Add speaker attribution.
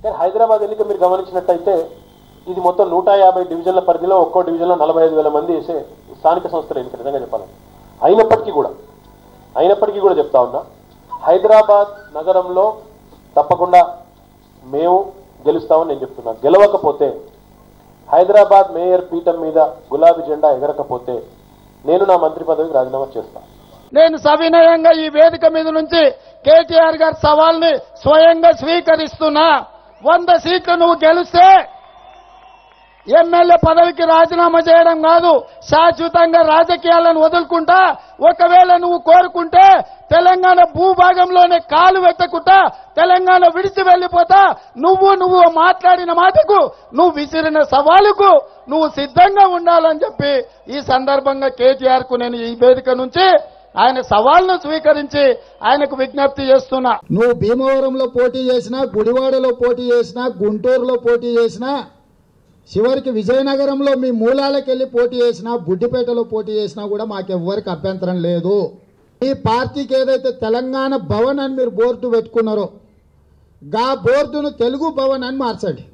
Speaker 1: కానీ హైదరాబాద్ ఎన్నిక మీరు గమనించినట్టయితే ఇది మొత్తం 150 డివిజన్ల పరిధిలో ఒక్కో డివిజన్లో 45,000 మంది వేసే స్థానిక సంస్థల ఎన్నిక నిజంగా చెప్పాలి. అయినప్పటికీ కూడా చెప్తా ఉన్నా, హైదరాబాద్ నగరంలో తప్పకుండా మేము గెలుస్తామని నేను చెప్తున్నాను. గెలవకపోతే హైదరాబాద్ మేయర్ పీఠం మీద గులాబీ జెండా ఎగరకపోతే నేను నా మంత్రి పదవికి రాజీనామా చేస్తాను.
Speaker 2: నేను సవినయంగా ఈ వేదిక మీద నుంచి కేటీఆర్ గారి సవాల్ని స్వయంగా స్వీకరిస్తున్నా. 100 సీట్లు నువ్వు గెలిస్తే ఎమ్మెల్యే పదవికి రాజీనామా చేయడం కాదు, శాశ్వతంగా రాజకీయాలను వదులుకుంటా. ఒకవేళ నువ్వు కోరుకుంటే తెలంగాణ భూభాగంలోనే కాలు పెట్టకుండా తెలంగాణ విడిచి వెళ్లిపోతా. నువ్వు మాట్లాడిన మాటకు, నువ్వు విసిరిన సవాలుకు నువ్వు సిద్ధంగా ఉండాలని చెప్పి ఈ సందర్భంగా కేటీఆర్ కు నేను ఈ వేదిక నుంచి ఆయన సవాల్ను స్వీకరించి ఆయనకు విజ్ఞప్తి చేస్తున్నా.
Speaker 3: నువ్వు భీమవరంలో పోటీ చేసినా, గుడివాడలో పోటీ చేసినా, గుంటూరులో పోటీ చేసినా, చివరికి విజయనగరంలో మీ మూలాలకు వెళ్ళి పోటీ చేసినా, బుడ్డిపేటలో పోటీ చేసినా కూడా మాకెవ్వరికి అభ్యంతరం లేదు. ఈ పార్టీకి ఏదైతే తెలంగాణ భవన్ అని మీరు బోర్డు పెట్టుకున్నారో గా బోర్డును తెలుగు భవన్ అని మార్చండి.